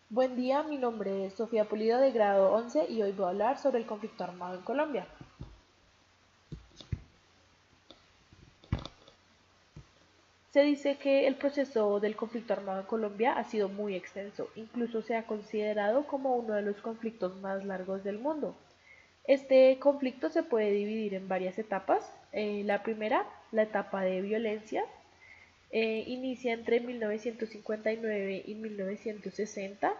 Buen día, mi nombre es Sofía Pulido de grado 11 y hoy voy a hablar sobre el conflicto armado en Colombia. Se dice que el proceso del conflicto armado en Colombia ha sido muy extenso, incluso se ha considerado como uno de los conflictos más largos del mundo. Este conflicto se puede dividir en varias etapas. La primera, la etapa de violencia, inicia entre 1959 y 1960.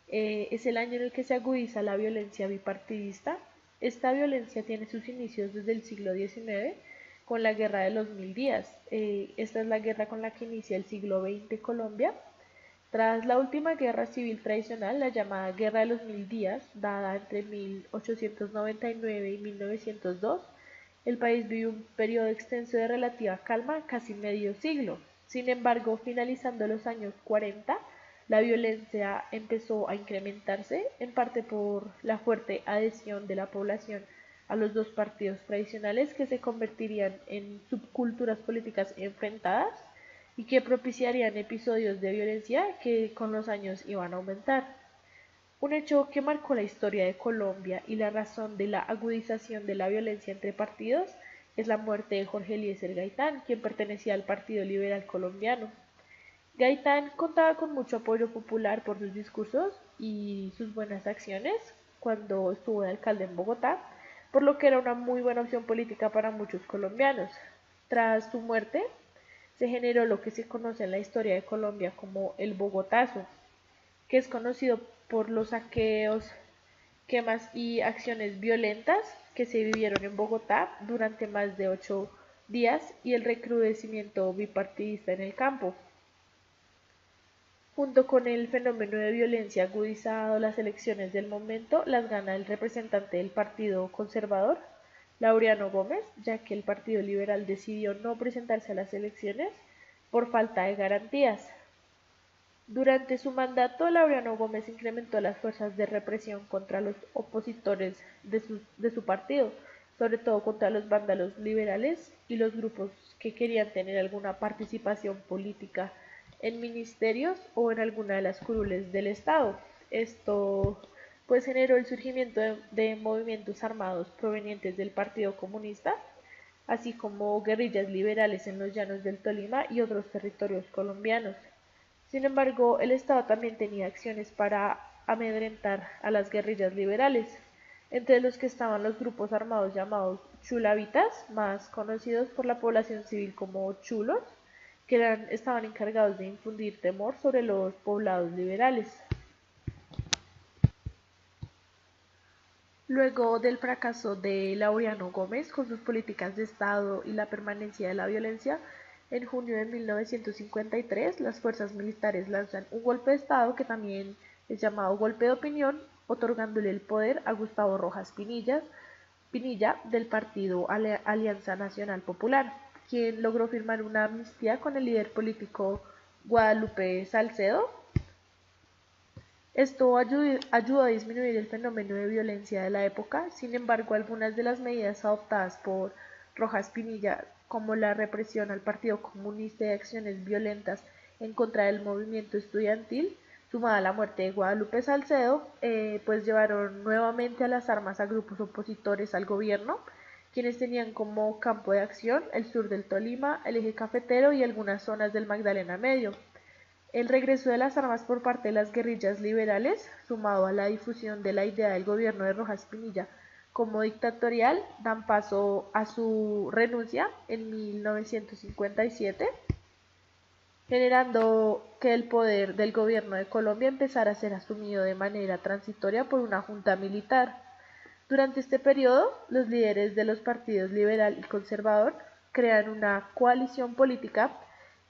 Es el año en el que se agudiza la violencia bipartidista. Esta violencia tiene sus inicios desde el siglo XIX con la Guerra de los Mil Días. Esta es la guerra con la que inicia el siglo XX Colombia. Tras la última guerra civil tradicional, la llamada Guerra de los Mil Días, dada entre 1899 y 1902, el país vivió un periodo extenso de relativa calma, casi medio siglo. Sin embargo, finalizando los años 40, la violencia empezó a incrementarse, en parte por la fuerte adhesión de la población a los dos partidos tradicionales que se convertirían en subculturas políticas enfrentadas y que propiciarían episodios de violencia que con los años iban a aumentar. Un hecho que marcó la historia de Colombia y la razón de la agudización de la violencia entre partidos es la muerte de Jorge Eliezer Gaitán, quien pertenecía al Partido Liberal Colombiano. Gaitán contaba con mucho apoyo popular por sus discursos y sus buenas acciones cuando estuvo de alcalde en Bogotá, por lo que era una muy buena opción política para muchos colombianos. Tras su muerte, se generó lo que se conoce en la historia de Colombia como el Bogotazo, que es conocido por los saqueos, quemas y acciones violentas que se vivieron en Bogotá durante más de 8 días y el recrudecimiento bipartidista en el campo. Junto con el fenómeno de violencia agudizado, las elecciones del momento las gana el representante del Partido Conservador, Laureano Gómez, ya que el Partido Liberal decidió no presentarse a las elecciones por falta de garantías. Durante su mandato, Laureano Gómez incrementó las fuerzas de represión contra los opositores de su partido, sobre todo contra los vándalos liberales y los grupos que querían tener alguna participación política en ministerios o en alguna de las curules del Estado. Esto pues generó el surgimiento de movimientos armados provenientes del Partido Comunista, así como guerrillas liberales en los llanos del Tolima y otros territorios colombianos. Sin embargo, el Estado también tenía acciones para amedrentar a las guerrillas liberales, entre los que estaban los grupos armados llamados chulavitas, más conocidos por la población civil como chulos, que estaban encargados de infundir temor sobre los poblados liberales. Luego del fracaso de Laureano Gómez con sus políticas de Estado y la permanencia de la violencia, en junio de 1953 las fuerzas militares lanzan un golpe de Estado que también es llamado golpe de opinión, otorgándole el poder a Gustavo Rojas Pinilla del partido Alianza Nacional Popular, quien logró firmar una amnistía con el líder político Guadalupe Salcedo. Esto ayudó a disminuir el fenómeno de violencia de la época. Sin embargo, algunas de las medidas adoptadas por Rojas Pinilla, como la represión al Partido Comunista y acciones violentas en contra del movimiento estudiantil, sumada a la muerte de Guadalupe Salcedo, pues llevaron nuevamente a las armas a grupos opositores al gobierno, quienes tenían como campo de acción el sur del Tolima, el eje cafetero y algunas zonas del Magdalena Medio. El regreso de las armas por parte de las guerrillas liberales, sumado a la difusión de la idea del gobierno de Rojas Pinilla como dictatorial, dan paso a su renuncia en 1957, generando que el poder del gobierno de Colombia empezara a ser asumido de manera transitoria por una junta militar. Durante este periodo, los líderes de los partidos liberal y conservador crean una coalición política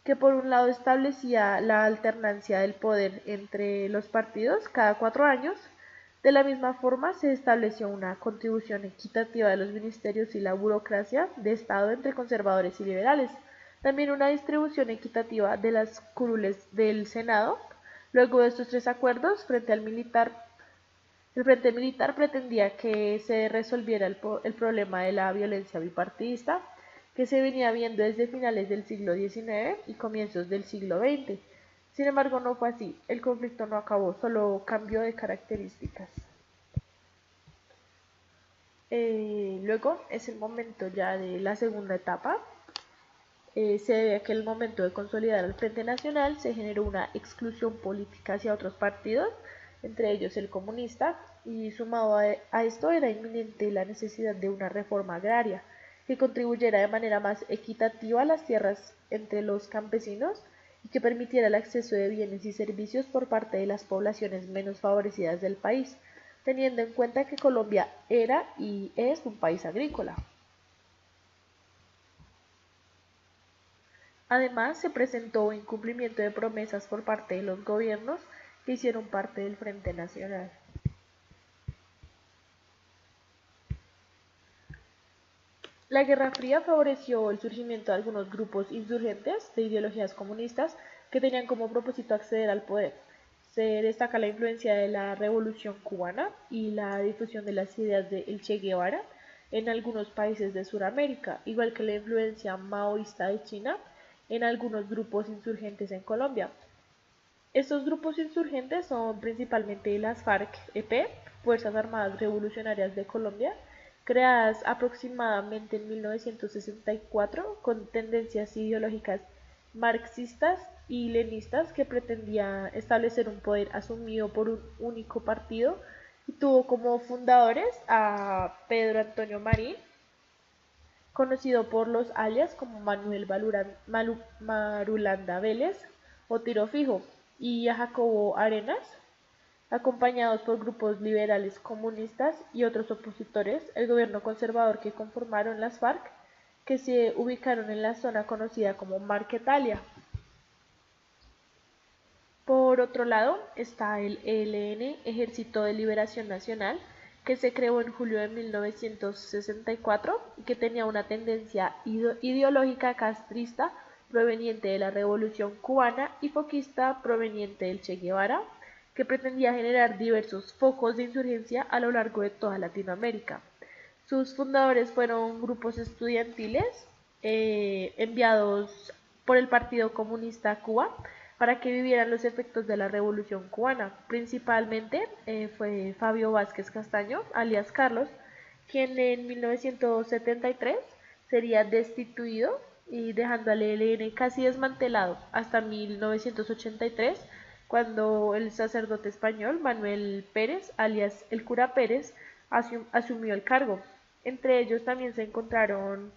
que por un lado establecía la alternancia del poder entre los partidos cada 4 años. De la misma forma, se estableció una contribución equitativa de los ministerios y la burocracia de Estado entre conservadores y liberales. También una distribución equitativa de las curules del Senado. Luego de estos tres acuerdos, el Frente Militar pretendía que se resolviera el problema de la violencia bipartidista que se venía viendo desde finales del siglo XIX y comienzos del siglo XX. Sin embargo, no fue así. El conflicto no acabó, solo cambió de características. Luego es el momento ya de la segunda etapa. Se debe a que el momento de consolidar el Frente Nacional se generó una exclusión política hacia otros partidos, entre ellos el comunista, y sumado a esto era inminente la necesidad de una reforma agraria que contribuyera de manera más equitativa a las tierras entre los campesinos y que permitiera el acceso de bienes y servicios por parte de las poblaciones menos favorecidas del país, teniendo en cuenta que Colombia era y es un país agrícola. Además, se presentó incumplimiento de promesas por parte de los gobiernos que hicieron parte del Frente Nacional. La Guerra Fría favoreció el surgimiento de algunos grupos insurgentes de ideologías comunistas que tenían como propósito acceder al poder. Se destaca la influencia de la Revolución cubana y la difusión de las ideas de El Che Guevara en algunos países de Sudamérica, igual que la influencia maoísta de China en algunos grupos insurgentes en Colombia. Estos grupos insurgentes son principalmente las FARC-EP, Fuerzas Armadas Revolucionarias de Colombia, creadas aproximadamente en 1964 con tendencias ideológicas marxistas y lenistas que pretendía establecer un poder asumido por un único partido y tuvo como fundadores a Pedro Antonio Marín, conocido por los alias como Manuel Marulanda Vélez o Tiro Fijo, y a Jacobo Arenas, acompañados por grupos liberales comunistas y otros opositores, el gobierno conservador que conformaron las FARC, que se ubicaron en la zona conocida como Marquetalia. Por otro lado está el ELN, Ejército de Liberación Nacional, que se creó en julio de 1964 y que tenía una tendencia ideológica castrista proveniente de la Revolución cubana y foquista proveniente del Che Guevara, que pretendía generar diversos focos de insurgencia a lo largo de toda Latinoamérica. Sus fundadores fueron grupos estudiantiles enviados por el Partido Comunista a Cuba para que vivieran los efectos de la Revolución cubana. Principalmente fue Fabio Vázquez Castaño, alias Carlos, quien en 1973 sería destituido y dejando al ELN casi desmantelado hasta 1983, cuando el sacerdote español Manuel Pérez, alias el cura Pérez, asumió el cargo. Entre ellos también se encontraron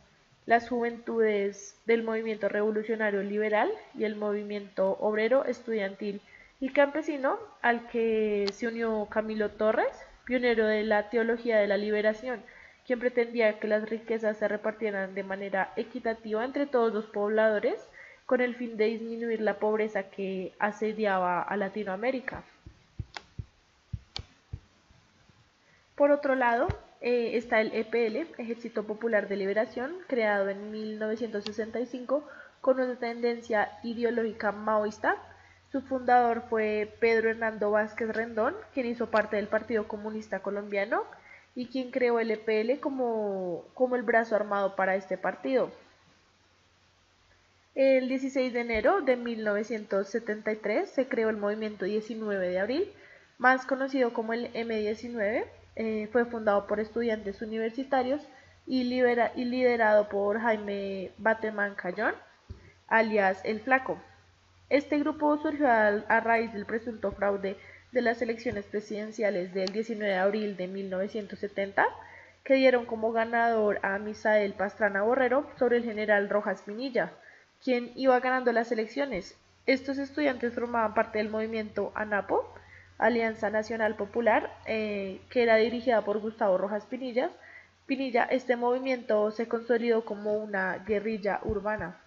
las juventudes del movimiento revolucionario liberal y el movimiento obrero estudiantil y campesino, al que se unió Camilo Torres, pionero de la teología de la liberación, quien pretendía que las riquezas se repartieran de manera equitativa entre todos los pobladores con el fin de disminuir la pobreza que asediaba a Latinoamérica. Por otro lado, está el EPL, Ejército Popular de Liberación, creado en 1965 con una tendencia ideológica maoísta. Su fundador fue Pedro Hernando Vázquez Rendón, quien hizo parte del Partido Comunista Colombiano y quien creó el EPL como el brazo armado para este partido. El 16 de enero de 1973 se creó el movimiento 19 de abril, más conocido como el M19. Fue fundado por estudiantes universitarios y liderado por Jaime Bateman Cayón, alias El Flaco. Este grupo surgió a raíz del presunto fraude de las elecciones presidenciales del 19 de abril de 1970, que dieron como ganador a Misael Pastrana Borrero sobre el general Rojas Pinilla, quien iba ganando las elecciones. Estos estudiantes formaban parte del movimiento ANAPO, Alianza Nacional Popular, que era dirigida por Gustavo Rojas Pinilla. Este movimiento se consolidó como una guerrilla urbana.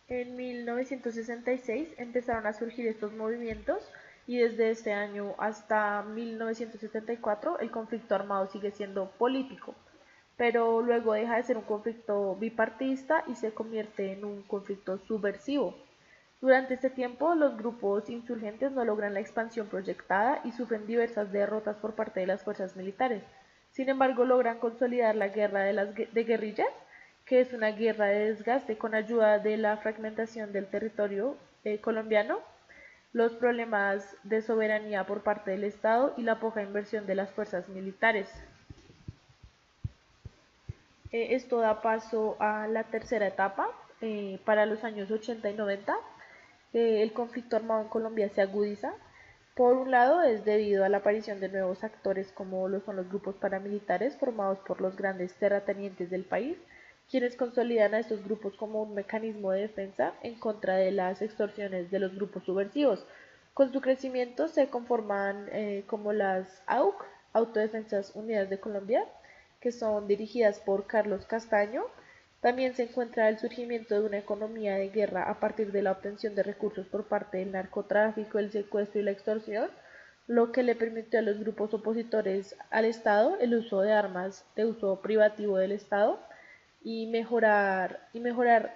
En 1966 empezaron a surgir estos movimientos y desde este año hasta 1974 el conflicto armado sigue siendo político, pero luego deja de ser un conflicto bipartidista y se convierte en un conflicto subversivo. Durante este tiempo, los grupos insurgentes no logran la expansión proyectada y sufren diversas derrotas por parte de las fuerzas militares. Sin embargo, logran consolidar la guerra de guerrillas, que es una guerra de desgaste con ayuda de la fragmentación del territorio colombiano, los problemas de soberanía por parte del Estado y la poca inversión de las fuerzas militares. Esto da paso a la tercera etapa, para los años 80 y 90. El conflicto armado en Colombia se agudiza. Por un lado, es debido a la aparición de nuevos actores como lo son los grupos paramilitares formados por los grandes terratenientes del país, quienes consolidan a estos grupos como un mecanismo de defensa en contra de las extorsiones de los grupos subversivos. Con su crecimiento se conforman como las AUC, Autodefensas Unidas de Colombia, que son dirigidas por Carlos Castaño. También se encuentra el surgimiento de una economía de guerra a partir de la obtención de recursos por parte del narcotráfico, el secuestro y la extorsión, lo que le permitió a los grupos opositores al Estado el uso de armas de uso privativo del Estado y mejorar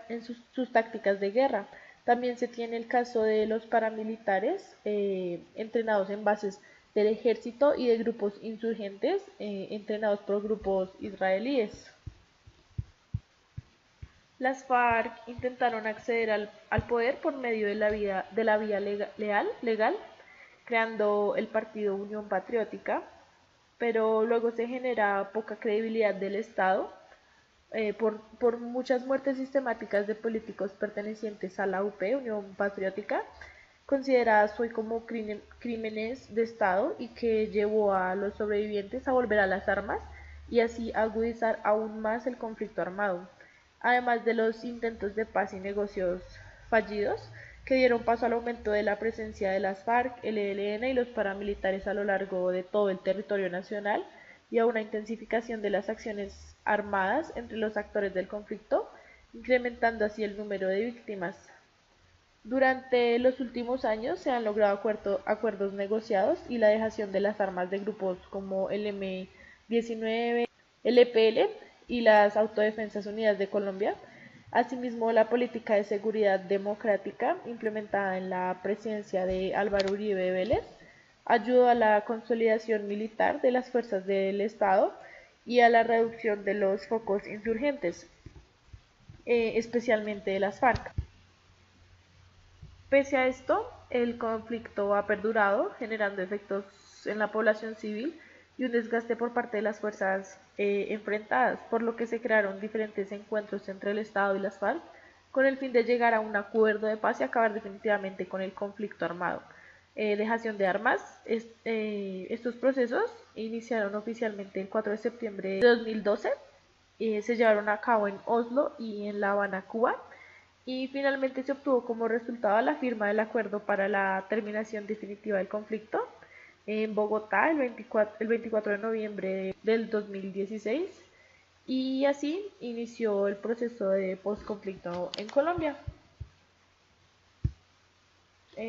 en sus tácticas de guerra. También se tiene el caso de los paramilitares entrenados en bases del ejército y de grupos insurgentes entrenados por grupos israelíes. Las FARC intentaron acceder al poder por medio de la vía legal, creando el partido Unión Patriótica, pero luego se genera poca credibilidad del Estado por muchas muertes sistemáticas de políticos pertenecientes a la UP, Unión Patriótica, consideradas hoy como crímenes de Estado y que llevó a los sobrevivientes a volver a las armas y así agudizar aún más el conflicto armado, además de los intentos de paz y negocios fallidos que dieron paso al aumento de la presencia de las FARC, el ELN y los paramilitares a lo largo de todo el territorio nacional y a una intensificación de las acciones armadas entre los actores del conflicto, incrementando así el número de víctimas. Durante los últimos años se han logrado acuerdos negociados y la dejación de las armas de grupos como el M-19, el EPL y las Autodefensas Unidas de Colombia. Asimismo, la política de seguridad democrática implementada en la presidencia de Álvaro Uribe Vélez ayudó a la consolidación militar de las fuerzas del Estado y a la reducción de los focos insurgentes, especialmente de las FARC. Pese a esto, el conflicto ha perdurado, generando efectos en la población civil y un desgaste por parte de las fuerzas enfrentadas, por lo que se crearon diferentes encuentros entre el Estado y las FARC con el fin de llegar a un acuerdo de paz y acabar definitivamente con el conflicto armado. Dejación de armas. Estos procesos iniciaron oficialmente el 4 de septiembre de 2012, se llevaron a cabo en Oslo y en La Habana, Cuba, y finalmente se obtuvo como resultado la firma del acuerdo para la terminación definitiva del conflicto en Bogotá el 24 de noviembre del 2016, y así inició el proceso de postconflicto en Colombia.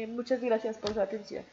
Muchas gracias por su atención.